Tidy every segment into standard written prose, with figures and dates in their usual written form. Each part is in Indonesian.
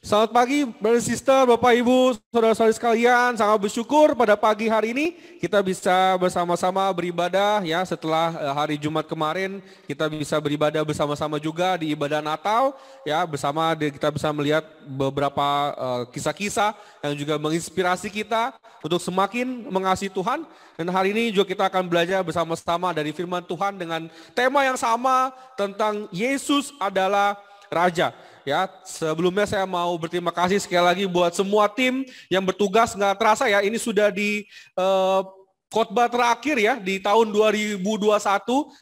Selamat pagi, brother sister, Bapak Ibu, saudara-saudari sekalian. Sangat bersyukur pada pagi hari ini kita bisa bersama-sama beribadah ya. Setelah hari Jumat kemarin kita bisa beribadah bersama-sama juga di ibadah Natal ya. Kita bisa melihat beberapa kisah-kisah yang juga menginspirasi kita untuk semakin mengasihi Tuhan. Dan hari ini juga kita akan belajar bersama-sama dari firman Tuhan dengan tema yang sama tentang Yesus adalah Raja. Ya, sebelumnya saya mau berterima kasih sekali lagi buat semua tim yang bertugas. Nggak terasa ya, ini sudah di khotbah terakhir ya di tahun 2021,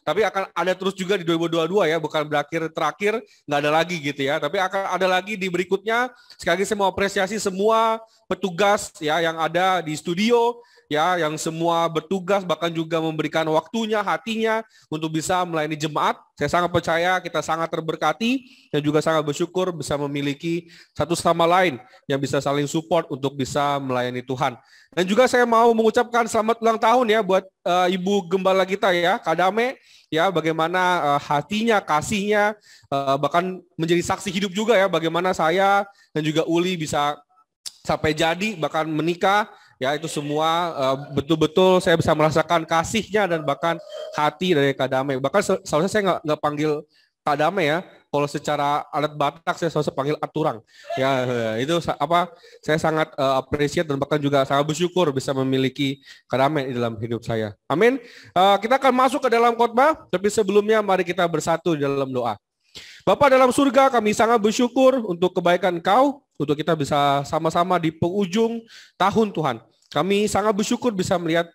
tapi akan ada terus juga di 2022 ya, bukan berakhir terakhir, nggak ada lagi gitu ya, tapi akan ada lagi di berikutnya. Sekali lagi saya mau apresiasi semua petugas ya yang ada di studio, ya, yang semua bertugas bahkan juga memberikan waktunya, hatinya untuk bisa melayani jemaat. Saya sangat percaya kita sangat terberkati dan juga sangat bersyukur bisa memiliki satu sama lain yang bisa saling support untuk bisa melayani Tuhan. Dan juga saya mau mengucapkan selamat ulang tahun ya buat Ibu Gembala kita ya, Kak Dame, ya, bagaimana hatinya, kasihnya, bahkan menjadi saksi hidup juga ya, bagaimana saya dan juga Uli bisa sampai jadi bahkan menikah. Ya, itu semua betul-betul saya bisa merasakan kasihnya dan bahkan hati dari Kak Dame. Bahkan seharusnya saya nggak panggil Kak Dame ya. Kalau secara alat Batak saya selalu panggil Aturang. Ya, itu saya sangat appreciate dan bahkan juga sangat bersyukur bisa memiliki Kak Dame di dalam hidup saya. Amin. Kita akan masuk ke dalam khotbah, tapi sebelumnya mari kita bersatu di dalam doa. Bapa dalam surga, kami sangat bersyukur untuk kebaikan Engkau, untuk kita bisa sama-sama di penghujung tahun Tuhan. Kami sangat bersyukur bisa melihat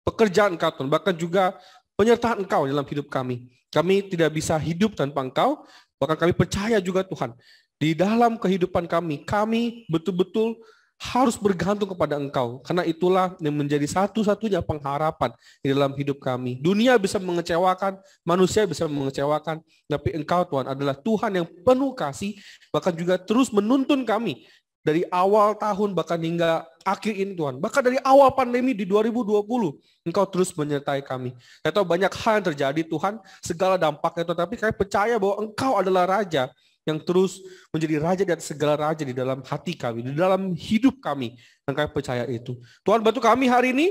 pekerjaan Engkau Tuhan, bahkan juga penyertaan Engkau dalam hidup kami. Kami tidak bisa hidup tanpa Engkau, bahkan kami percaya juga Tuhan, di dalam kehidupan kami betul-betul harus bergantung kepada Engkau, karena itulah yang menjadi satu-satunya pengharapan di dalam hidup kami. Dunia bisa mengecewakan, manusia bisa mengecewakan, tapi Engkau Tuhan adalah Tuhan yang penuh kasih, bahkan juga terus menuntun kami dari awal tahun bahkan hingga akhir ini Tuhan. Bahkan dari awal pandemi di 2020, Engkau terus menyertai kami. Saya tahu banyak hal yang terjadi Tuhan, segala dampaknya Tuhan, tapi kami percaya bahwa Engkau adalah Raja yang terus menjadi raja dan segala raja di dalam hati kami, di dalam hidup kami. Dan kami percaya itu. Tuhan bantu kami hari ini,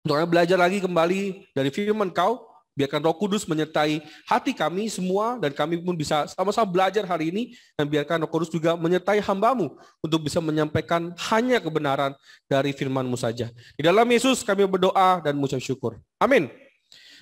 untuk kami belajar lagi kembali dari firman Kau. Biarkan Roh Kudus menyertai hati kami semua, dan kami pun bisa sama-sama belajar hari ini. Dan biarkan Roh Kudus juga menyertai hamba-Mu untuk bisa menyampaikan hanya kebenaran dari firman-Mu saja. Di dalam Yesus kami berdoa dan mengucap syukur. Amin.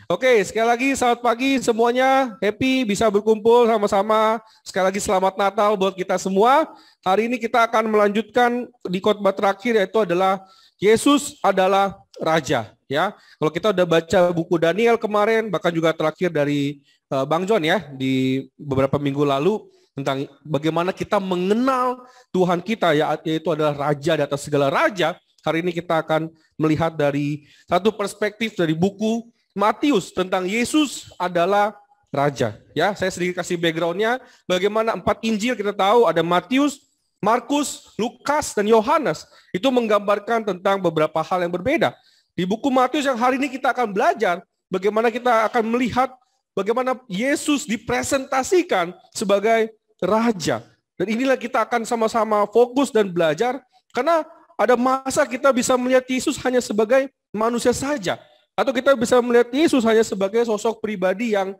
Oke, sekali lagi selamat pagi semuanya, happy bisa berkumpul sama-sama. Sekali lagi selamat Natal buat kita semua. Hari ini kita akan melanjutkan di khotbah terakhir, yaitu adalah Yesus adalah Raja. Ya, kalau kita udah baca buku Daniel kemarin, bahkan juga terakhir dari Bang John ya di beberapa minggu lalu tentang bagaimana kita mengenal Tuhan kita, yaitu adalah Raja di atas segala raja. Hari ini kita akan melihat dari satu perspektif dari buku Matius tentang Yesus adalah Raja. Ya, saya sedikit kasih background-nya. Bagaimana 4 Injil kita tahu ada Matius, Markus, Lukas, dan Yohanes. Itu menggambarkan tentang beberapa hal yang berbeda. Di buku Matius yang hari ini kita akan belajar bagaimana kita akan melihat bagaimana Yesus dipresentasikan sebagai Raja. Dan inilah kita akan sama-sama fokus dan belajar, karena ada masa kita bisa melihat Yesus hanya sebagai manusia saja. Atau kita bisa melihat Yesus hanya sebagai sosok pribadi yang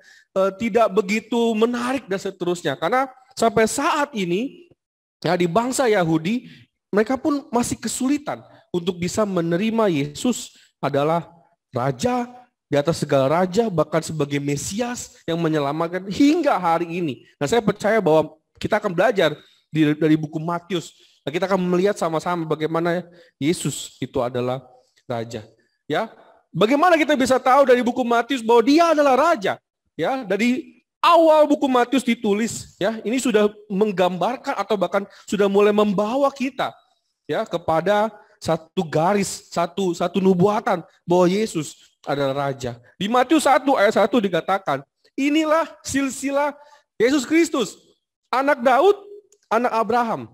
tidak begitu menarik dan seterusnya. Karena sampai saat ini ya, di bangsa Yahudi mereka pun masih kesulitan untuk bisa menerima Yesus adalah Raja di atas segala raja, bahkan sebagai Mesias yang menyelamatkan hingga hari ini. Nah, saya percaya bahwa kita akan belajar dari buku Matius. Nah, kita akan melihat sama-sama bagaimana Yesus itu adalah Raja. Ya, bagaimana kita bisa tahu dari buku Matius bahwa Dia adalah Raja? Ya, dari awal buku Matius ditulis, ya, ini sudah menggambarkan atau bahkan sudah mulai membawa kita, ya, kepada satu garis, satu nubuatan bahwa Yesus adalah Raja. Di Matius 1 ayat 1 dikatakan, inilah silsilah Yesus Kristus, anak Daud, anak Abraham.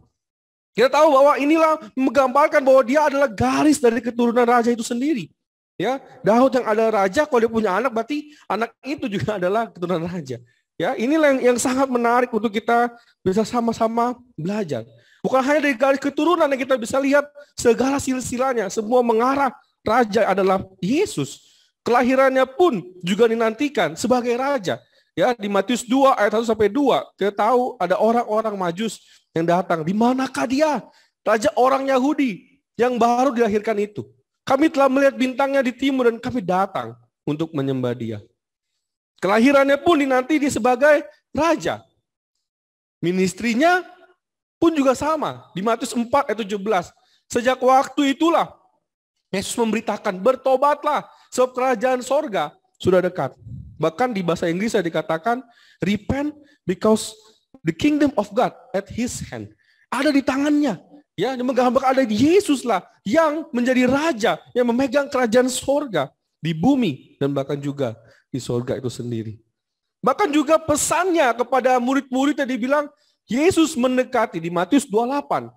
Kita tahu bahwa inilah menggambarkan bahwa Dia adalah garis dari keturunan Raja itu sendiri. Ya, Daud yang adalah raja, kalau dia punya anak berarti anak itu juga adalah keturunan raja. Ya, inilah yang sangat menarik untuk kita bisa sama-sama belajar. Bukan hanya dari garis keturunan yang kita bisa lihat segala silsilahnya, semua mengarah raja adalah Yesus. Kelahirannya pun juga dinantikan sebagai raja. Ya, di Matius 2 ayat 1 sampai 2, kita tahu ada orang-orang Majus yang datang. Di manakah dia? Raja orang Yahudi yang baru dilahirkan itu. Kami telah melihat bintangnya di timur dan kami datang untuk menyembah dia. Kelahirannya pun dinanti dia sebagai raja. Ministrinya pun juga sama. Di Matius 4 ayat 17. Sejak waktu itulah Yesus memberitakan, bertobatlah sebab kerajaan sorga sudah dekat. Bahkan di bahasa Inggrisnya dikatakan, repent because the kingdom of God at his hand. Ada di tangannya. Ya, menggambarkan ada Yesus lah yang menjadi raja, yang memegang kerajaan sorga di bumi dan bahkan juga di sorga itu sendiri. Bahkan juga pesannya kepada murid-muridnya dibilang, Yesus mendekati di Matius 28.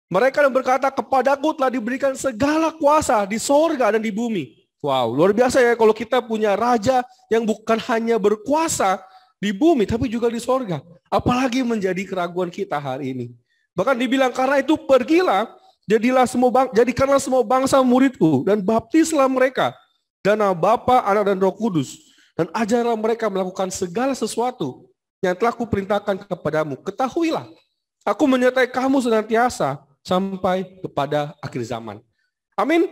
Mereka yang berkata, kepadaku telah diberikan segala kuasa di sorga dan di bumi. Wow, luar biasa ya kalau kita punya raja yang bukan hanya berkuasa di bumi, tapi juga di sorga. Apalagi menjadi keraguan kita hari ini. Bahkan dibilang, karena itu pergilah, jadikanlah semua bangsa muridku, dan baptislah mereka, dalam nama Bapa, Anak, dan Roh Kudus. Dan ajarlah mereka melakukan segala sesuatu yang telah kuperintahkan kepadamu. Ketahuilah, aku menyertai kamu senantiasa sampai kepada akhir zaman. Amin.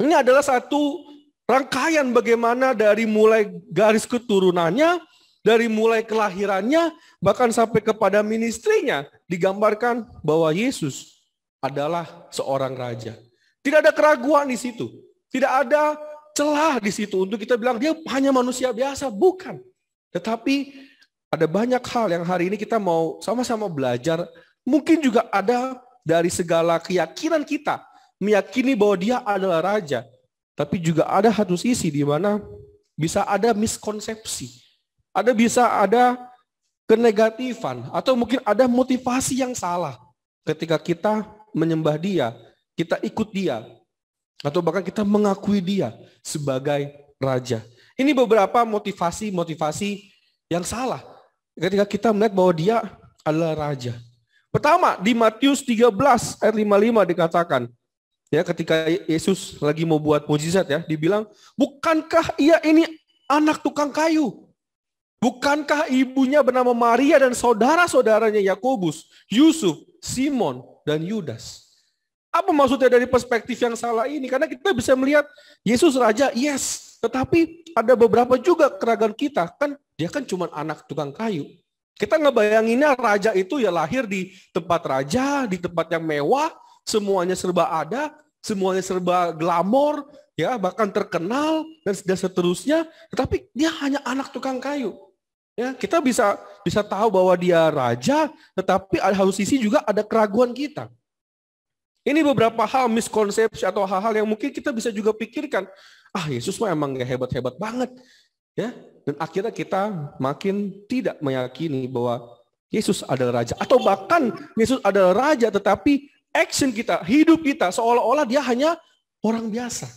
Ini adalah satu rangkaian bagaimana dari mulai garis keturunannya, dari mulai kelahirannya, bahkan sampai kepada ministrinya, digambarkan bahwa Yesus adalah seorang raja. Tidak ada keraguan di situ. Tidak ada celah di situ untuk kita bilang dia hanya manusia biasa. Bukan. Tetapi ada banyak hal yang hari ini kita mau sama-sama belajar. Mungkin juga ada dari segala keyakinan kita, meyakini bahwa dia adalah raja. Tapi juga ada satu sisi di mana bisa ada miskonsepsi. Bisa ada kenegatifan atau mungkin ada motivasi yang salah ketika kita menyembah dia, kita ikut dia, atau bahkan kita mengakui dia sebagai raja. Ini beberapa motivasi yang salah ketika kita melihat bahwa dia adalah raja. Pertama, di Matius 13 ayat 55 dikatakan, ya ketika Yesus lagi mau buat mukjizat ya, dibilang, bukankah ia ini anak tukang kayu? Bukankah ibunya bernama Maria dan saudara-saudaranya Yakobus, Yusuf, Simon, dan Yudas? Apa maksudnya dari perspektif yang salah ini? Karena kita bisa melihat Yesus raja, yes. Tetapi ada beberapa juga keraguan kita. Kan dia kan cuma anak tukang kayu. Kita ngebayanginnya raja itu ya lahir di tempat raja, di tempat yang mewah, semuanya serba ada, semuanya serba glamor, ya bahkan terkenal dan seterusnya. Tetapi dia hanya anak tukang kayu. Ya, kita bisa tahu bahwa dia raja, tetapi ada satu sisi juga ada keraguan kita. Ini beberapa hal miskonsepsi atau hal-hal yang mungkin kita bisa juga pikirkan. Yesus mah emang gak hebat-hebat banget. Ya, dan akhirnya kita makin tidak meyakini bahwa Yesus adalah raja. Atau bahkan Yesus adalah raja, tetapi action kita, hidup kita seolah-olah dia hanya orang biasa.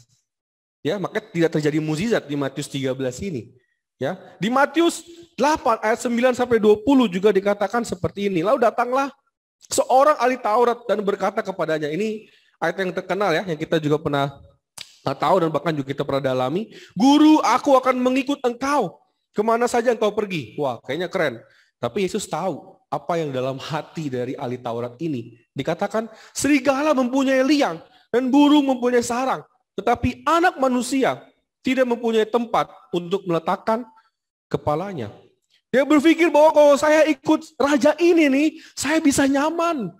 Ya, maka tidak terjadi mukjizat di Matius 13 ini. Ya, di Matius 8 ayat 9 sampai 20 juga dikatakan seperti ini. Lalu datanglah seorang ahli Taurat dan berkata kepadanya, ini ayat yang terkenal ya, yang kita juga pernah tahu dan bahkan juga kita pernah dalami. Guru, aku akan mengikut engkau kemana saja engkau pergi. Wah, kayaknya keren. Tapi Yesus tahu apa yang dalam hati dari ahli Taurat ini. Dikatakan, serigala mempunyai liang dan burung mempunyai sarang. Tetapi anak manusia tidak mempunyai tempat untuk meletakkan kepalanya. Dia berpikir bahwa kalau saya ikut raja ini nih, saya bisa nyaman.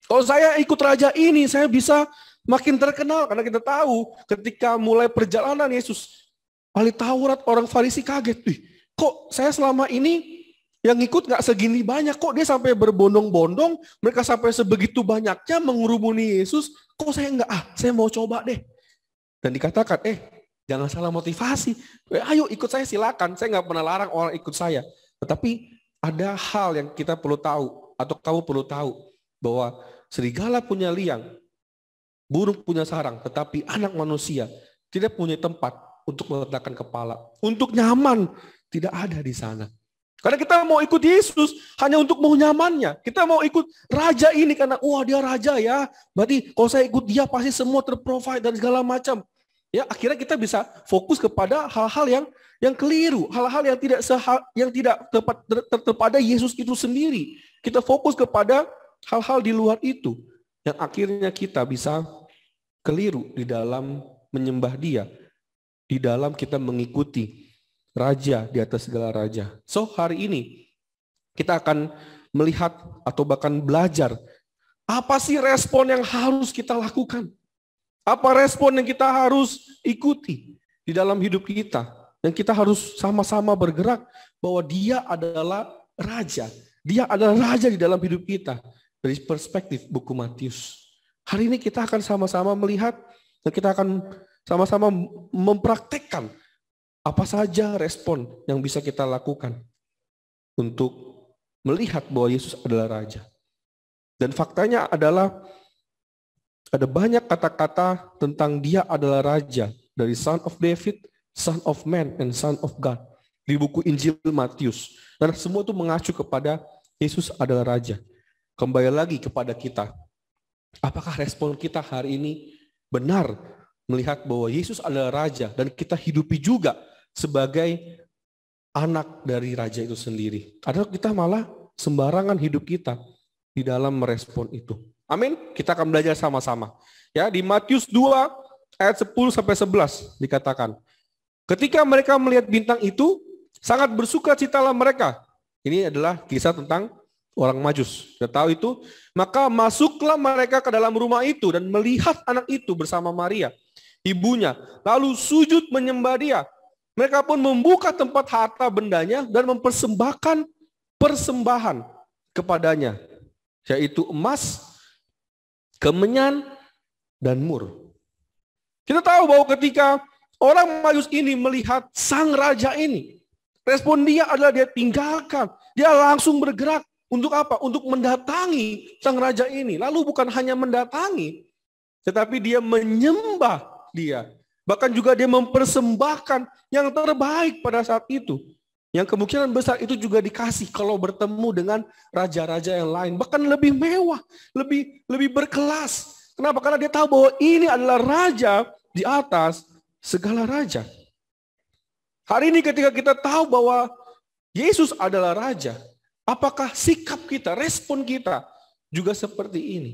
Kalau saya ikut raja ini, saya bisa makin terkenal. Karena kita tahu ketika mulai perjalanan Yesus, ahli Taurat, orang Farisi kaget. Kok saya selama ini yang ikut gak segini banyak, kok dia sampai berbondong-bondong, mereka sampai sebegitu banyaknya mengurumuni Yesus, kok saya enggak, saya mau coba deh. Dan dikatakan, jangan salah motivasi. Ayo ikut saya silakan. Saya nggak pernah larang orang ikut saya. Tetapi ada hal yang kita perlu tahu atau kamu perlu tahu bahwa serigala punya liang, burung punya sarang, tetapi anak manusia tidak punya tempat untuk meletakkan kepala. Untuk nyaman tidak ada di sana. Karena kita mau ikut Yesus hanya untuk mau nyamannya. Kita mau ikut raja ini karena wah dia raja ya. Berarti kalau saya ikut dia pasti semua terprovide dan segala macam. Ya, akhirnya kita bisa fokus kepada hal-hal yang keliru, hal-hal yang tidak tepat pada Yesus itu sendiri. Kita fokus kepada hal-hal di luar itu yang akhirnya kita bisa keliru di dalam menyembah Dia, di dalam kita mengikuti raja di atas segala raja. So, hari ini kita akan melihat atau bahkan belajar apa sih respon yang harus kita lakukan? Apa respon yang kita harus ikuti di dalam hidup kita? Dan kita harus sama-sama bergerak bahwa Dia adalah raja. Dia adalah raja di dalam hidup kita. Dari perspektif buku Matius. Hari ini kita akan sama-sama melihat dan kita akan sama-sama mempraktekkan apa saja respon yang bisa kita lakukan untuk melihat bahwa Yesus adalah raja. Dan faktanya adalah ada banyak kata-kata tentang Dia adalah raja, dari Son of David, Son of Man, and Son of God di buku Injil Matius. Dan semua itu mengacu kepada Yesus adalah raja. Kembali lagi kepada kita. Apakah respon kita hari ini benar melihat bahwa Yesus adalah raja dan kita hidupi juga sebagai anak dari raja itu sendiri? Atau kita malah sembarangan hidup kita di dalam merespon itu? Amin. Kita akan belajar sama-sama. Ya, di Matius 2 ayat 10 sampai 11 dikatakan, ketika mereka melihat bintang itu, sangat bersukacitalah mereka. Ini adalah kisah tentang orang Majus. Kita tahu itu. Maka masuklah mereka ke dalam rumah itu dan melihat anak itu bersama Maria, ibunya, lalu sujud menyembah Dia. Mereka pun membuka tempat harta bendanya dan mempersembahkan persembahan kepadanya, yaitu emas, kemenyan, dan mur. Kita tahu bahwa ketika orang Majus ini melihat sang raja ini, respon dia adalah dia tinggalkan. Dia langsung bergerak. Untuk apa? Untuk mendatangi sang raja ini. Lalu bukan hanya mendatangi, tetapi dia menyembah Dia. Bahkan juga dia mempersembahkan yang terbaik pada saat itu. Yang kemungkinan besar itu juga dikasih kalau bertemu dengan raja-raja yang lain. Bahkan lebih mewah, lebih berkelas. Kenapa? Karena dia tahu bahwa ini adalah raja di atas segala raja. Hari ini ketika kita tahu bahwa Yesus adalah raja, apakah sikap kita, respon kita juga seperti ini?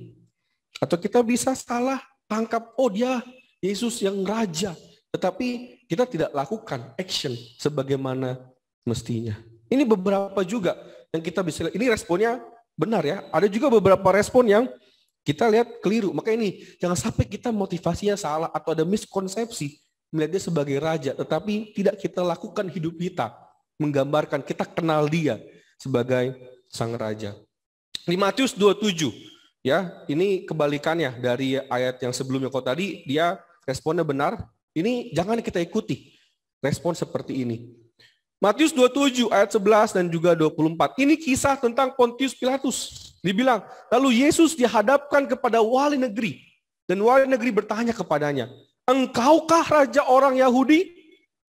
Atau kita bisa salah tangkap, oh dia Yesus yang raja. Tetapi kita tidak lakukan action sebagaimana mestinya. Ini beberapa juga yang kita bisa lihat. Ini responnya benar ya. Ada juga beberapa respon yang kita lihat keliru. Maka ini jangan sampai kita motivasinya salah atau ada miskonsepsi melihat dia sebagai raja, tetapi tidak kita lakukan hidup kita menggambarkan kita kenal Dia sebagai sang raja. Di Matius 27 ya, ini kebalikannya dari ayat yang sebelumnya. Kok tadi dia responnya benar, ini jangan kita ikuti respon seperti ini. Matius 27 ayat 11 dan juga 24. Ini kisah tentang Pontius Pilatus. Dibilang, lalu Yesus dihadapkan kepada wali negeri. Dan wali negeri bertanya kepadanya, engkaukah raja orang Yahudi?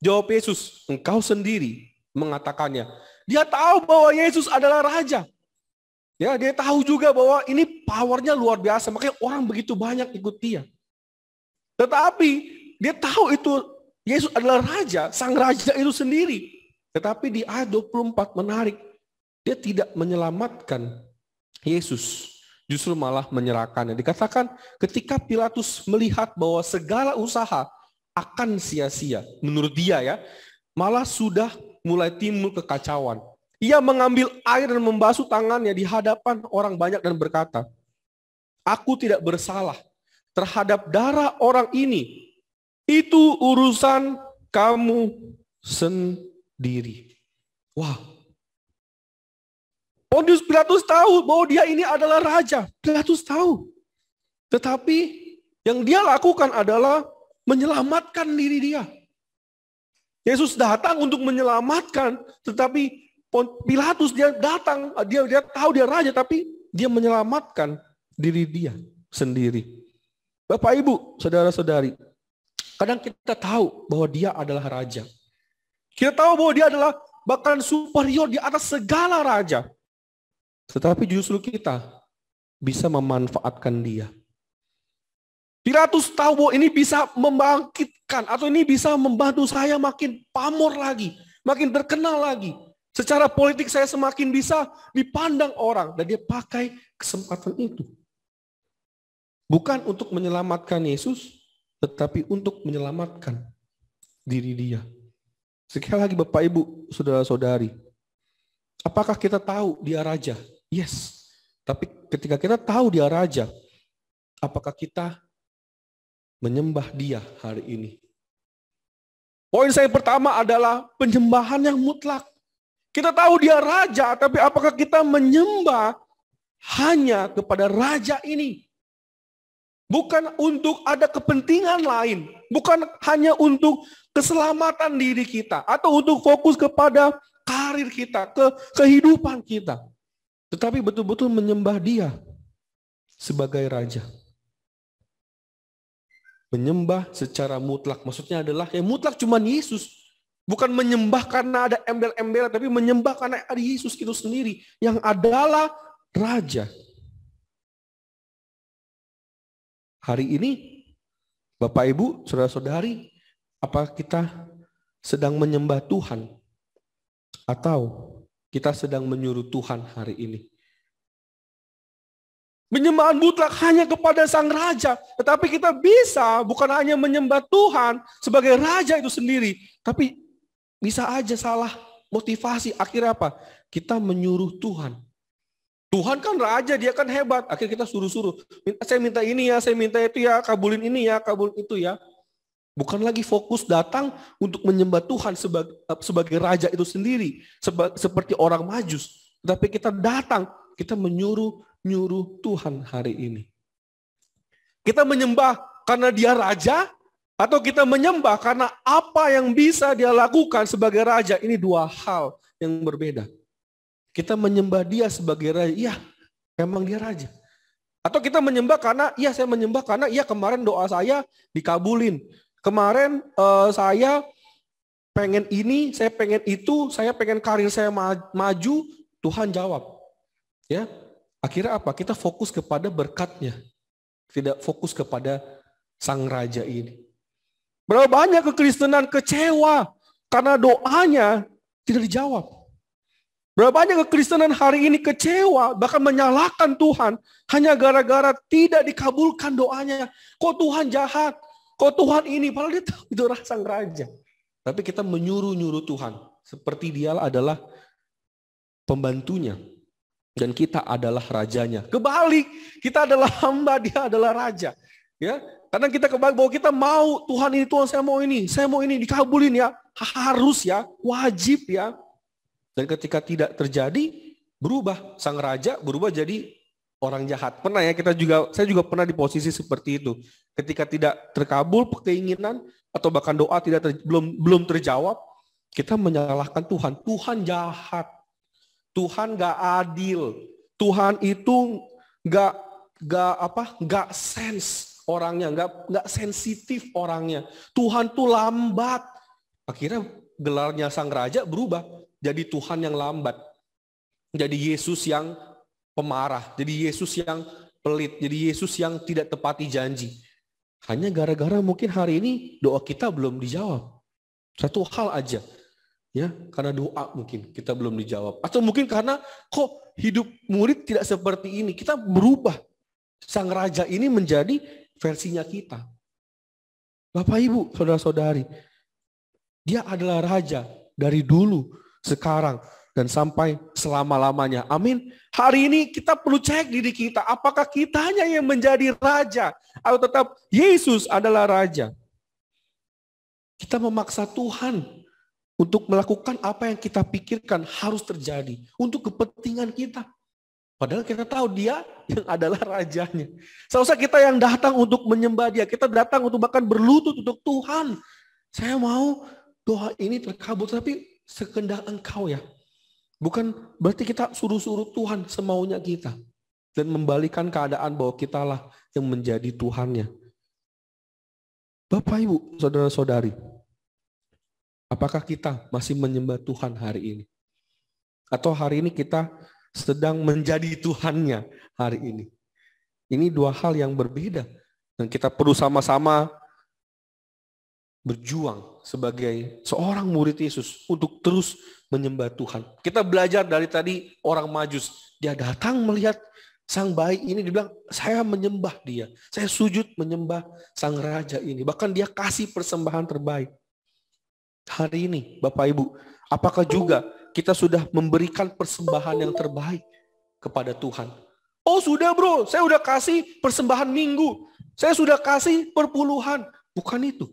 Jawab Yesus, engkau sendiri mengatakannya. Dia tahu bahwa Yesus adalah raja. Ya, dia tahu juga bahwa ini powernya luar biasa. Makanya orang begitu banyak ikut Dia. Tetapi dia tahu itu Yesus adalah raja, sang raja itu sendiri. Tetapi di ayat 24 menarik. Dia tidak menyelamatkan Yesus. Justru malah menyerahkannya. Dikatakan ketika Pilatus melihat bahwa segala usaha akan sia-sia. Menurut dia ya. Malah sudah mulai timbul kekacauan. Ia mengambil air dan membasuh tangannya di hadapan orang banyak dan berkata, aku tidak bersalah terhadap darah orang ini. Itu urusan kamu sendiri. Wah. Pontius Pilatus tahu bahwa dia ini adalah raja. Pilatus tahu. Tetapi yang dia lakukan adalah menyelamatkan diri dia. Yesus datang untuk menyelamatkan, tetapi Pilatus dia datang, dia tahu dia raja, tapi dia menyelamatkan diri dia sendiri. Bapak, Ibu, saudara-saudari, kadang kita tahu bahwa Dia adalah raja. Kita tahu bahwa Dia adalah bahkan superior di atas segala raja. Tetapi justru kita bisa memanfaatkan dia. Pilatus tahu bahwa ini bisa membangkitkan atau ini bisa membantu saya makin pamor lagi, makin terkenal lagi. Secara politik saya semakin bisa dipandang orang dan dia pakai kesempatan itu. Bukan untuk menyelamatkan Yesus, tetapi untuk menyelamatkan diri dia. Sekali lagi Bapak Ibu, saudara-saudari, apakah kita tahu dia raja? Yes. Tapi ketika kita tahu dia raja, apakah kita menyembah dia hari ini? Poin saya pertama adalah penyembahan yang mutlak. Kita tahu dia raja, tapi apakah kita menyembah hanya kepada raja ini? Bukan untuk ada kepentingan lain. Bukan hanya untuk keselamatan diri kita. Atau untuk fokus kepada karir kita, kehidupan kita. Tetapi betul-betul menyembah dia sebagai raja. Menyembah secara mutlak. Maksudnya adalah yang mutlak cuma Yesus. Bukan menyembah karena ada embel-embel, tapi menyembah karena ada Yesus itu sendiri. Yang adalah raja. Hari ini, Bapak Ibu, saudara-saudari, apa kita sedang menyembah Tuhan? Atau kita sedang menyuruh Tuhan hari ini? Penyembahan mutlak hanya kepada Sang Raja. Tetapi kita bisa bukan hanya menyembah Tuhan sebagai Raja itu sendiri. Tapi bisa aja salah motivasi. Akhirnya apa? Kita menyuruh Tuhan. Tuhan kan raja, dia kan hebat. Akhirnya kita suruh-suruh. Saya minta ini ya, saya minta itu ya, kabulin ini ya, kabulin itu ya. Bukan lagi fokus datang untuk menyembah Tuhan sebagai raja itu sendiri. Seperti orang Majus. Tapi kita datang, kita menyuruh Tuhan hari ini. Kita menyembah karena dia raja, atau kita menyembah karena apa yang bisa dia lakukan sebagai raja. Ini dua hal yang berbeda. Kita menyembah dia sebagai raja, iya memang dia raja. Atau kita menyembah karena, iya saya menyembah karena iya kemarin doa saya dikabulin. Kemarin saya pengen ini, saya pengen itu, saya pengen karir saya maju, Tuhan jawab. Ya, akhirnya apa? Kita fokus kepada berkatnya, tidak fokus kepada sang raja ini. Berapa banyak kekristenan kecewa karena doanya tidak dijawab. Berapa banyak kekristenan hari ini kecewa, bahkan menyalahkan Tuhan, hanya gara-gara tidak dikabulkan doanya. Kok Tuhan jahat? Kok Tuhan ini? Padahal dia tahu itu sang raja. Tapi kita menyuruh Tuhan, seperti dia adalah pembantunya. Dan kita adalah rajanya. Kebalik, kita adalah hamba, dia adalah raja. Ya, karena kita kebalik bahwa kita mau, Tuhan ini, Tuhan saya mau ini, dikabulin ya. Harus ya, wajib ya. Dan ketika tidak terjadi, berubah. Sang raja berubah jadi orang jahat. Pernah ya, saya juga pernah di posisi seperti itu. Ketika tidak terkabul keinginan, atau bahkan doa belum terjawab, kita menyalahkan Tuhan. Tuhan jahat. Tuhan gak adil. Tuhan itu gak sense orangnya, gak sensitif orangnya. Tuhan tuh lambat. Akhirnya gelarnya sang raja berubah. Jadi Tuhan yang lambat. Jadi Yesus yang pemarah. Jadi Yesus yang pelit. Jadi Yesus yang tidak tepati janji. Hanya gara-gara mungkin hari ini doa kita belum dijawab. Satu hal aja. Ya, karena doa mungkin kita belum dijawab. Atau mungkin karena kok hidup murid tidak seperti ini. Kita berubah. Sang raja ini menjadi versinya kita. Bapak Ibu, saudara-saudari. Dia adalah raja dari dulu, sekarang, dan sampai selama-lamanya. Amin. Hari ini kita perlu cek diri kita. Apakah kitanya yang menjadi raja? Atau tetap Yesus adalah raja? Kita memaksa Tuhan untuk melakukan apa yang kita pikirkan harus terjadi. Untuk kepentingan kita. Padahal kita tahu dia yang adalah rajanya. Seharusnya kita yang datang untuk menyembah dia. Kita datang untuk bahkan berlutut untuk Tuhan. Saya mau doa ini terkabul, tapi sekehendak Engkau ya. Bukan berarti kita suruh-suruh Tuhan semaunya kita. Dan membalikan keadaan bahwa kitalah yang menjadi Tuhannya. Bapak Ibu, saudara-saudari. Apakah kita masih menyembah Tuhan hari ini? Atau hari ini kita sedang menjadi Tuhannya hari ini? Ini dua hal yang berbeda. Dan kita perlu sama-sama berjuang sebagai seorang murid Yesus untuk terus menyembah Tuhan. Kita belajar dari tadi orang Majus. Dia datang melihat sang bayi ini, dia bilang, saya menyembah dia. Saya sujud menyembah sang raja ini. Bahkan dia kasih persembahan terbaik. Hari ini, Bapak Ibu, apakah juga kita sudah memberikan persembahan yang terbaik kepada Tuhan? Oh sudah bro, saya udah kasih persembahan minggu. Saya sudah kasih perpuluhan. Bukan itu.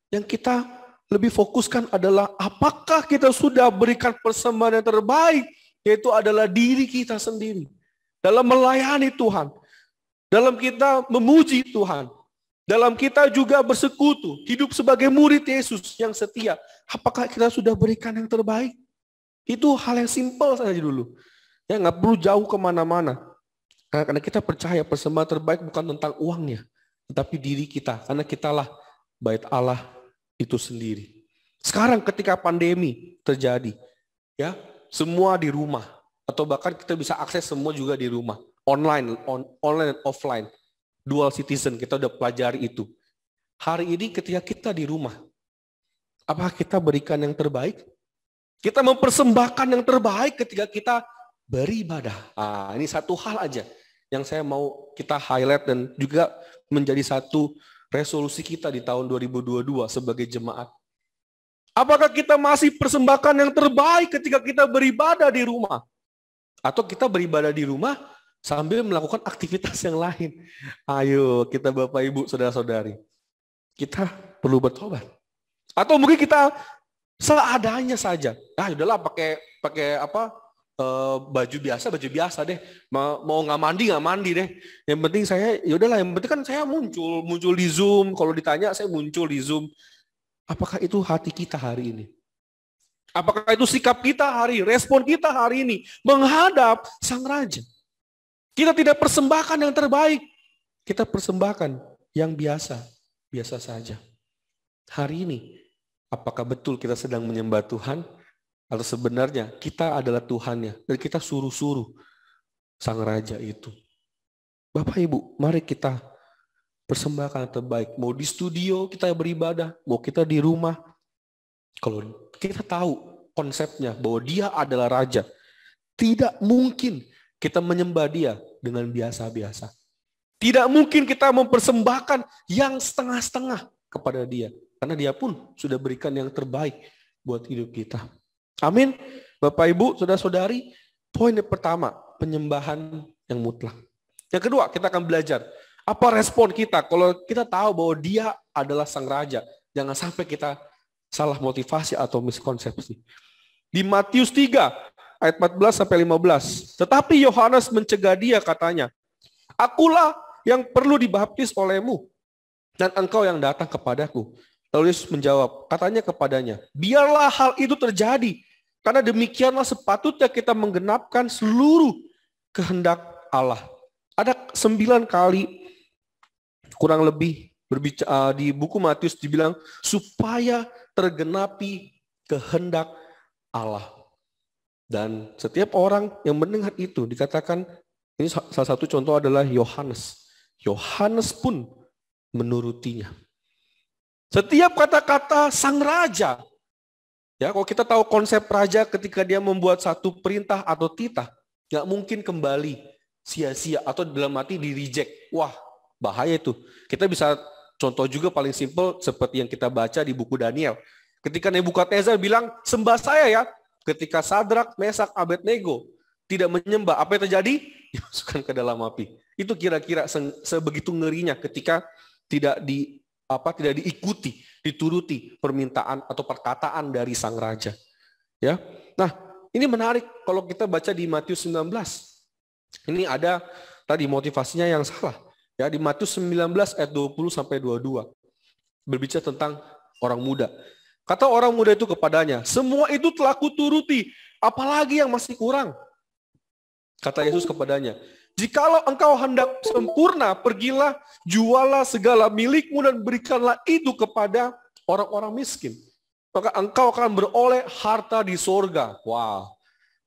Yang kita lebih fokuskan adalah apakah kita sudah berikan persembahan yang terbaik, yaitu adalah diri kita sendiri. Dalam melayani Tuhan. Dalam kita memuji Tuhan. Dalam kita juga bersekutu, hidup sebagai murid Yesus yang setia. Apakah kita sudah berikan yang terbaik? Itu hal yang simpel saja dulu. Ya, nggak perlu jauh kemana-mana. Karena kita percaya persembahan terbaik bukan tentang uangnya, tetapi diri kita. Karena kitalah bait Allah itu sendiri. Sekarang ketika pandemi terjadi, ya semua di rumah, atau bahkan kita bisa akses semua juga di rumah, online and offline. Dual citizen, kita udah pelajari itu. Hari ini ketika kita di rumah, apakah kita berikan yang terbaik? Kita mempersembahkan yang terbaik ketika kita beribadah. Ini satu hal aja yang saya mau kita highlight dan juga menjadi satu resolusi kita di tahun 2022 sebagai jemaat. Apakah kita masih persembahkan yang terbaik ketika kita beribadah di rumah? Atau kita beribadah di rumah sambil melakukan aktivitas yang lain? Ayo kita Bapak Ibu, Saudara-saudari, kita perlu bertobat. Atau mungkin kita seadanya saja. Udahlah pakai apa? Baju biasa deh. Mau nggak mandi deh. Yang penting saya, yaudahlah. Yang penting kan saya muncul di Zoom. Kalau ditanya saya muncul di Zoom. Apakah itu hati kita hari ini? Apakah itu sikap kita respon kita hari ini menghadap Sang Raja? Kita tidak persembahkan yang terbaik. Kita persembahkan yang biasa saja. Hari ini, apakah betul kita sedang menyembah Tuhan? Atau sebenarnya kita adalah Tuhannya dan kita suruh-suruh Sang Raja itu? Bapak Ibu, mari kita persembahkan yang terbaik. Mau di studio kita beribadah, mau kita di rumah. Kalau kita tahu konsepnya bahwa dia adalah Raja, tidak mungkin kita menyembah dia dengan biasa-biasa. Tidak mungkin kita mempersembahkan yang setengah-setengah kepada dia. Karena dia pun sudah berikan yang terbaik buat hidup kita. Amin. Bapak Ibu, Saudara-saudari, poin yang pertama, penyembahan yang mutlak. Yang kedua, kita akan belajar apa respon kita kalau kita tahu bahwa dia adalah Sang Raja. Jangan sampai kita salah motivasi atau miskonsepsi. Di Matius 3 ayat 14 sampai 15. Tetapi Yohanes mencegah dia, katanya, akulah yang perlu dibaptis olehmu dan engkau yang datang kepadaku. Lalu Yesus menjawab, katanya kepadanya, biarlah hal itu terjadi, karena demikianlah sepatutnya kita menggenapkan seluruh kehendak Allah. Ada 9 kali kurang lebih berbicara di buku Matius dibilang supaya tergenapi kehendak Allah. Dan setiap orang yang mendengar itu dikatakan, ini salah satu contoh adalah Yohanes. Yohanes pun menurutinya. Setiap kata-kata Sang Raja, ya kalau kita tahu konsep raja ketika dia membuat satu perintah atau titah, nggak mungkin kembali sia-sia atau dalam arti di reject. Wah, bahaya itu. Kita bisa contoh juga paling simpel seperti yang kita baca di buku Daniel. Ketika Nebukadnezar bilang, sembah saya ya. Ketika Sadrak, Mesak, Abednego tidak menyembah, apa yang terjadi? Dimasukkan ke dalam api. Itu kira-kira sebegitu ngerinya ketika tidak diikuti, dituruti permintaan atau perkataan dari Sang Raja. Ya. Nah, ini menarik kalau kita baca di Matius 19. Ini ada tadi motivasinya yang salah. Ya, di Matius 19 ayat 20 sampai 22. Berbicara tentang orang muda. Kata orang muda itu kepadanya, semua itu telah kuturuti, apalagi yang masih kurang? Kata Yesus kepadanya, jikalau engkau hendak sempurna, pergilah, jualah segala milikmu dan berikanlah itu kepada orang-orang miskin. maka engkau akan beroleh harta di sorga. Wow,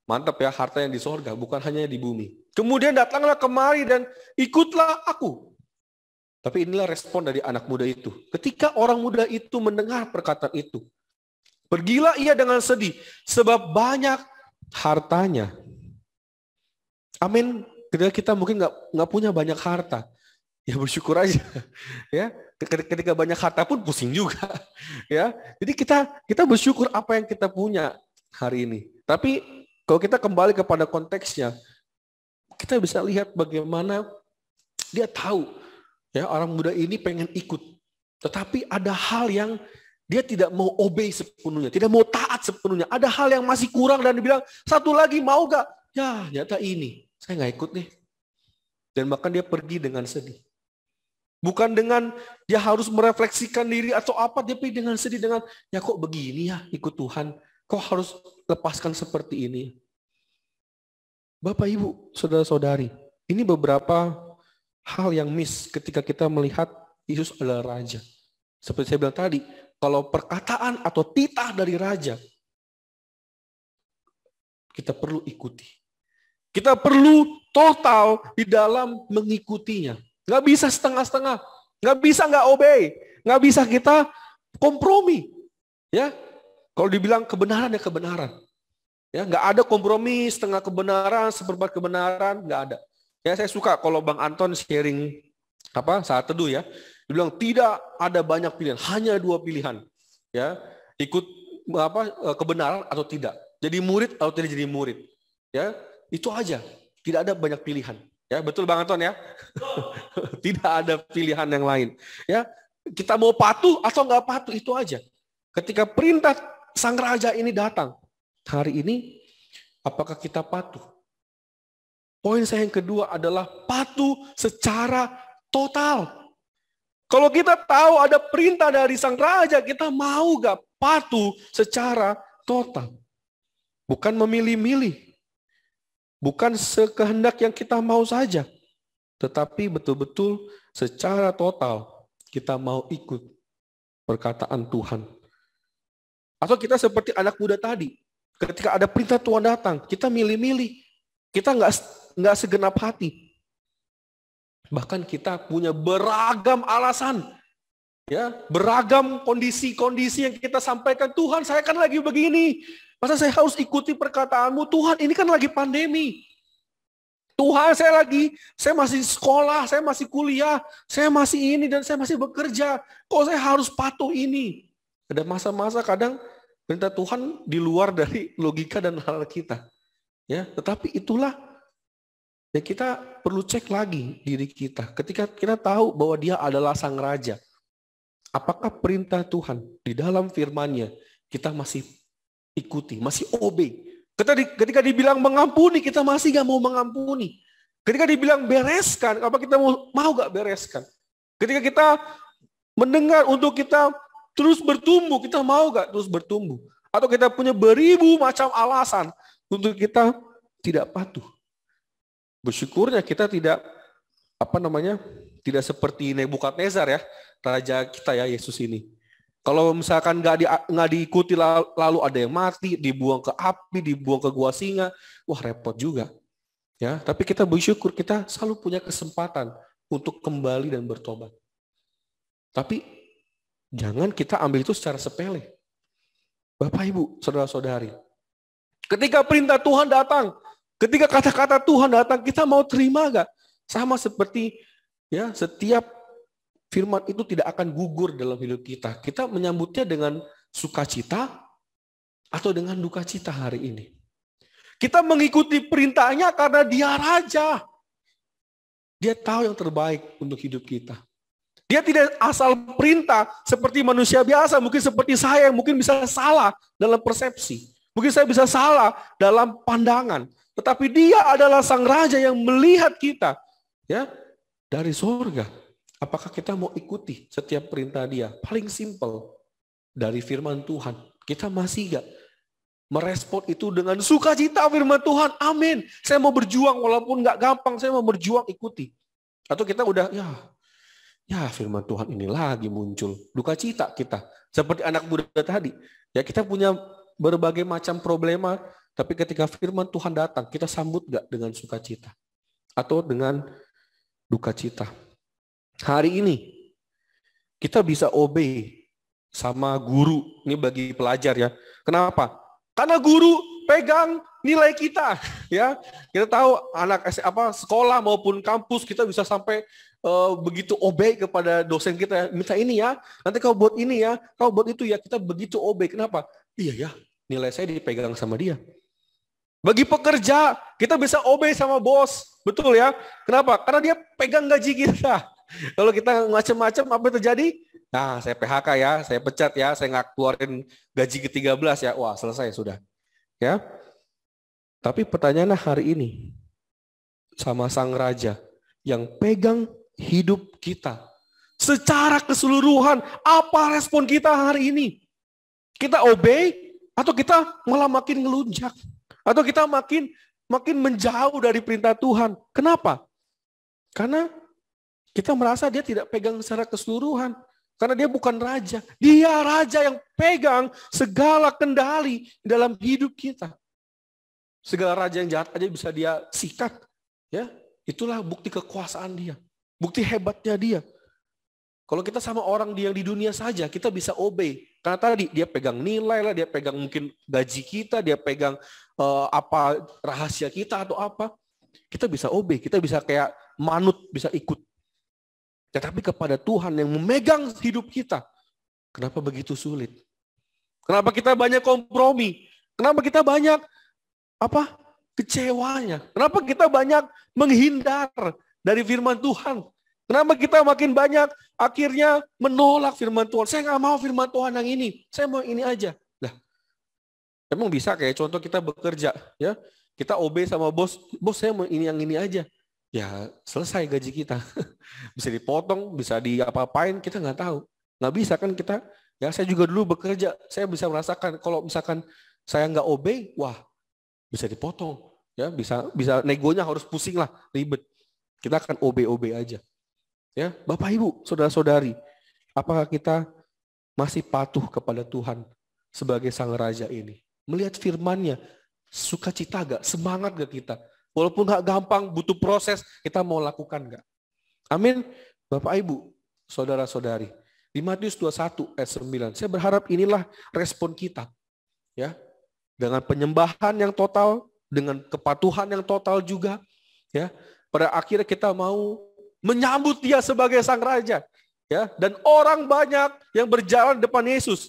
mantap ya, harta yang di sorga, bukan hanya di bumi. Kemudian datanglah kemari dan ikutlah aku. Tapi inilah respon dari anak muda itu. Ketika orang muda itu mendengar perkataan itu, pergilah ia dengan sedih, sebab banyak hartanya. Amin. Ketika kita mungkin nggak punya banyak harta, ya bersyukur aja. Ya, ketika banyak harta pun pusing juga. Ya, jadi kita bersyukur apa yang kita punya hari ini. Tapi kalau kita kembali kepada konteksnya, kita bisa lihat bagaimana dia tahu, ya orang muda ini pengen ikut, tetapi ada hal yang dia tidak mau obey sepenuhnya, tidak mau taat sepenuhnya. Ada hal yang masih kurang dan dia bilang, satu lagi mau gak? Ya, nyata ini. Saya nggak ikut nih. Dan bahkan dia pergi dengan sedih. Bukan dengan dia harus merefleksikan diri atau apa, dia pergi dengan sedih, dengan ya kok begini ya ikut Tuhan. Kok harus lepaskan seperti ini? Bapak, Ibu, saudara-saudari, ini beberapa hal yang miss ketika kita melihat Yesus adalah Raja. Seperti saya bilang tadi, kalau perkataan atau titah dari Raja, kita perlu ikuti. Kita perlu total di dalam mengikutinya. Nggak bisa setengah-setengah. Nggak bisa nggak obey. Nggak bisa kita kompromi. Ya, kalau dibilang kebenaran ya kebenaran. Ya, nggak ada kompromi setengah kebenaran, seperempat kebenaran, nggak ada. Ya, saya suka kalau Bang Anton sharing saat teduh ya. Dia bilang tidak ada banyak pilihan, hanya 2 pilihan. Ya, ikut kebenaran atau tidak. Jadi murid atau tidak jadi murid. Ya, itu aja. Tidak ada banyak pilihan. Ya, betul Bang Anton ya? Tidak ada pilihan yang lain. Ya, kita mau patuh atau nggak patuh, itu aja. Ketika perintah sang raja ini datang, hari ini, apakah kita patuh? Poin saya yang kedua adalah patuh secara total. Kalau kita tahu ada perintah dari sang raja, kita mau gak patuh secara total? Bukan memilih-milih. Bukan sekehendak yang kita mau saja. Tetapi betul-betul secara total kita mau ikut perkataan Tuhan. Atau kita seperti anak muda tadi. Ketika ada perintah Tuhan datang, kita milih-milih. Kita nggak segenap hati. Bahkan kita punya beragam alasan. Ya, beragam kondisi-kondisi yang kita sampaikan. Tuhan, saya kan lagi begini. Masa saya harus ikuti perkataanmu? Tuhan, ini kan lagi pandemi. Tuhan, saya masih sekolah, saya masih kuliah, saya masih ini dan saya masih bekerja. Kok saya harus patuh ini? Ada masa-masa kadang perintah Tuhan di luar dari logika dan hal kita. Ya, tetapi itulah yang kita perlu cek lagi diri kita. Ketika kita tahu bahwa Dia adalah Sang Raja, apakah perintah Tuhan di dalam firman-Nya kita masih ikuti, masih obey? Ketika dibilang mengampuni, kita masih gak mau mengampuni. Ketika dibilang bereskan, apa kita mau gak bereskan? Ketika kita mendengar untuk kita terus bertumbuh, kita mau gak terus bertumbuh? Atau kita punya beribu macam alasan untuk kita tidak patuh? Bersyukurnya kita tidak tidak seperti Nebukadnezar ya, raja kita ya, Yesus ini. Kalau misalkan nggak diikuti lalu ada yang mati, dibuang ke api, dibuang ke gua singa, wah repot juga. Ya, tapi kita bersyukur kita selalu punya kesempatan untuk kembali dan bertobat. Tapi jangan kita ambil itu secara sepele. Bapak, Ibu, saudara-saudari, ketika perintah Tuhan datang, ketika kata-kata Tuhan datang, kita mau terima nggak? Sama seperti ya setiap firman itu tidak akan gugur dalam hidup kita. Kita menyambutnya dengan sukacita atau dengan duka cita hari ini. Kita mengikuti perintahnya karena Dia Raja. Dia tahu yang terbaik untuk hidup kita. Dia tidak asal perintah seperti manusia biasa, mungkin seperti saya, mungkin bisa salah dalam persepsi. Mungkin saya bisa salah dalam pandangan. Tetapi Dia adalah Sang Raja yang melihat kita ya dari surga. Apakah kita mau ikuti setiap perintah Dia? Paling simpel dari firman Tuhan. Kita masih gak merespon itu dengan sukacita firman Tuhan? Amin. Saya mau berjuang walaupun gak gampang. Saya mau berjuang ikuti. Atau kita udah Ya, firman Tuhan ini lagi muncul. Duka cita kita. Seperti anak muda tadi. Ya, kita punya berbagai macam problema, tapi ketika firman Tuhan datang, kita sambut gak dengan sukacita? Atau dengan duka cita? Hari ini, kita bisa obey sama guru. Ini bagi pelajar ya. Kenapa? Karena guru pegang nilai kita. Ya, kita tahu anak sekolah maupun kampus kita bisa sampai begitu obey kepada dosen kita, minta ini ya, nanti kau buat ini ya, kau buat itu ya, kita begitu obey. Kenapa? Iya ya, nilai saya dipegang sama dia. Bagi pekerja, kita bisa obey sama bos, betul ya. Kenapa? Karena dia pegang gaji kita. Kalau kita macam-macam, apa yang terjadi? Nah, saya PHK ya, saya pecat ya, saya nggak keluarin gaji ke-13 ya, wah selesai sudah. Ya. Tapi pertanyaannya hari ini, sama sang raja yang pegang hidup kita secara keseluruhan, apa respon kita hari ini? Kita obey atau kita malah makin ngelunjak? Atau kita makin menjauh dari perintah Tuhan? Kenapa? Karena kita merasa dia tidak pegang secara keseluruhan. Karena dia bukan raja. Dia raja yang pegang segala kendali dalam hidup kita. Segala raja yang jahat aja bisa dia sikat. Ya, itulah bukti kekuasaan dia. Bukti hebatnya dia. Kalau kita sama orang yang di dunia saja, kita bisa obey. Karena tadi dia pegang nilai lah, dia pegang mungkin gaji kita, dia pegang apa rahasia kita atau apa. Kita bisa obey, kita bisa kayak manut, bisa ikut. Tetapi kepada Tuhan yang memegang hidup kita, kenapa begitu sulit? Kenapa kita banyak kompromi? Kenapa kita banyak kecewanya? Kenapa kita banyak menghindar dari firman Tuhan? Kenapa kita makin banyak akhirnya menolak firman Tuhan? Saya nggak mau firman Tuhan yang ini. Saya mau ini aja. Lah, emang bisa kayak contoh kita bekerja, ya? Kita obey sama bos. Bos saya mau ini yang ini aja. Ya selesai gaji kita. Bisa dipotong, bisa diapa-apain, kita nggak tahu. Nggak bisa kan kita. Ya saya juga dulu bekerja. Saya bisa merasakan kalau misalkan saya nggak obey, wah bisa dipotong. Ya bisa negonya harus pusing lah, ribet. Kita akan obey aja. Ya, Bapak Ibu, saudara-saudari, apakah kita masih patuh kepada Tuhan sebagai sang raja ini? Melihat firman-Nya, sukacita gak? Semangat gak kita? Walaupun gak gampang, butuh proses, kita mau lakukan gak? Amin. Bapak Ibu, saudara-saudari, di Matius 21 ayat 9, saya berharap inilah respon kita. Ya, dengan penyembahan yang total, dengan kepatuhan yang total juga, ya. Pada akhirnya kita mau menyambut dia sebagai sang raja, ya, dan orang banyak yang berjalan depan Yesus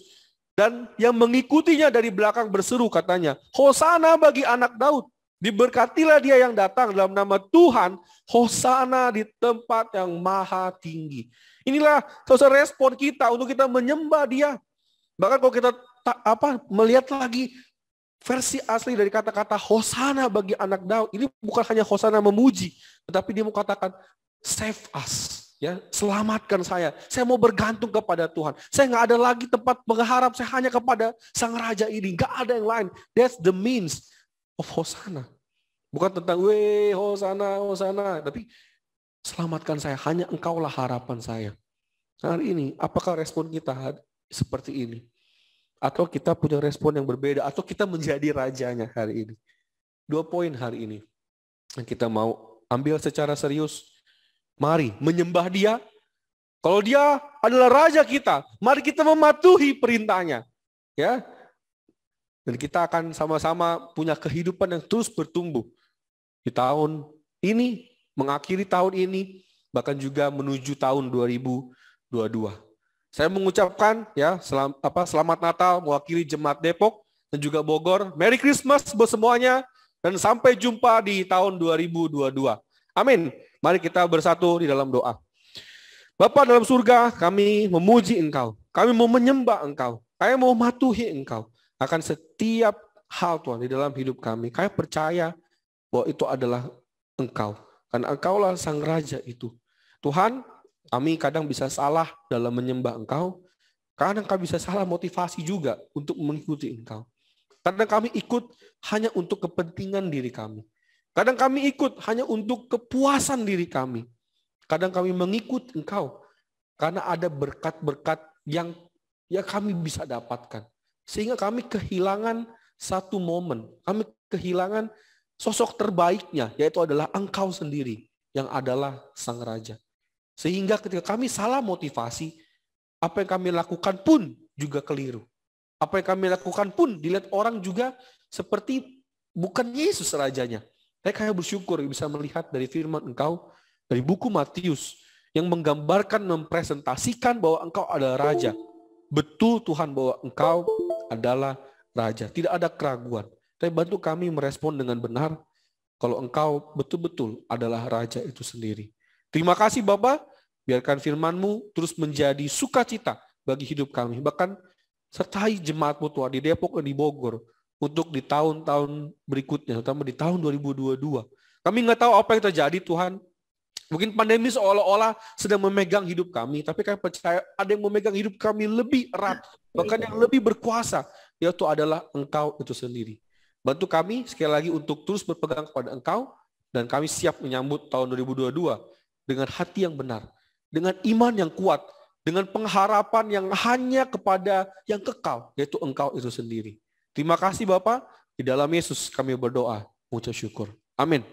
dan yang mengikutinya dari belakang berseru katanya, Hosana bagi anak Daud, diberkatilah dia yang datang dalam nama Tuhan, Hosana di tempat yang maha tinggi. Inilah saudara respon kita untuk kita menyembah dia. Bahkan kalau kita melihat lagi versi asli dari kata-kata Hosana bagi anak Daud, ini bukan hanya Hosana memuji, tetapi dia mau katakan save us, ya, selamatkan saya. Saya mau bergantung kepada Tuhan. Saya nggak ada lagi tempat mengharap. Saya hanya kepada sang raja ini. Nggak ada yang lain. That's the means of Hosana. Bukan tentang Hosana, Hosana, tapi selamatkan saya. Hanya Engkaulah harapan saya. Hari ini, apakah respon kita seperti ini? Atau kita punya respon yang berbeda? Atau kita menjadi rajanya hari ini? 2 poin hari ini yang kita mau ambil secara serius. Mari menyembah dia. Kalau dia adalah raja kita, mari kita mematuhi perintahnya. Ya. Dan kita akan sama-sama punya kehidupan yang terus bertumbuh. Di tahun ini, mengakhiri tahun ini, bahkan juga menuju tahun 2022. Saya mengucapkan ya selamat Natal mewakili Jemaat Depok dan juga Bogor. Merry Christmas buat semuanya dan sampai jumpa di tahun 2022. Amin. Mari kita bersatu di dalam doa. Bapa dalam surga, kami memuji Engkau. Kami mau menyembah Engkau. Kami mau mematuhi Engkau akan setiap hal Tuhan di dalam hidup kami. Kami percaya bahwa itu adalah Engkau. Karena Engkaulah sang raja itu. Tuhan, kami kadang bisa salah dalam menyembah Engkau. Kadang kami bisa salah motivasi juga untuk mengikuti Engkau. Kadang kami ikut hanya untuk kepentingan diri kami. Kadang kami ikut hanya untuk kepuasan diri kami. Kadang kami mengikut Engkau Karena ada berkat-berkat yang kami bisa dapatkan. Sehingga kami kehilangan satu momen. Kami kehilangan sosok terbaiknya, yaitu adalah Engkau sendiri yang adalah Sang Raja. Sehingga ketika kami salah motivasi, apa yang kami lakukan pun juga keliru. Apa yang kami lakukan pun dilihat orang juga seperti bukan Yesus Rajanya. Tapi kami bersyukur bisa melihat dari firman Engkau, dari buku Matius, yang menggambarkan, mempresentasikan bahwa Engkau adalah Raja. Betul Tuhan bahwa Engkau adalah Raja. Tidak ada keraguan. Tapi bantu kami merespon dengan benar kalau Engkau betul-betul adalah Raja itu sendiri. Terima kasih Bapak. Biarkan firman-Mu terus menjadi sukacita bagi hidup kami. Bahkan sertai jemaat-Mu Tuhan di Depok dan di Bogor untuk di tahun-tahun berikutnya, terutama di tahun 2022. Kami nggak tahu apa yang terjadi Tuhan. Mungkin pandemi seolah-olah sedang memegang hidup kami, tapi kami percaya ada yang memegang hidup kami lebih erat, bahkan yang lebih berkuasa, yaitu adalah Engkau itu sendiri. Bantu kami sekali lagi untuk terus berpegang kepada Engkau, dan kami siap menyambut tahun 2022 dengan hati yang benar, dengan iman yang kuat, dengan pengharapan yang hanya kepada yang kekal, yaitu Engkau itu sendiri. Terima kasih Bapak, di dalam Yesus kami berdoa, mengucap syukur. Amin.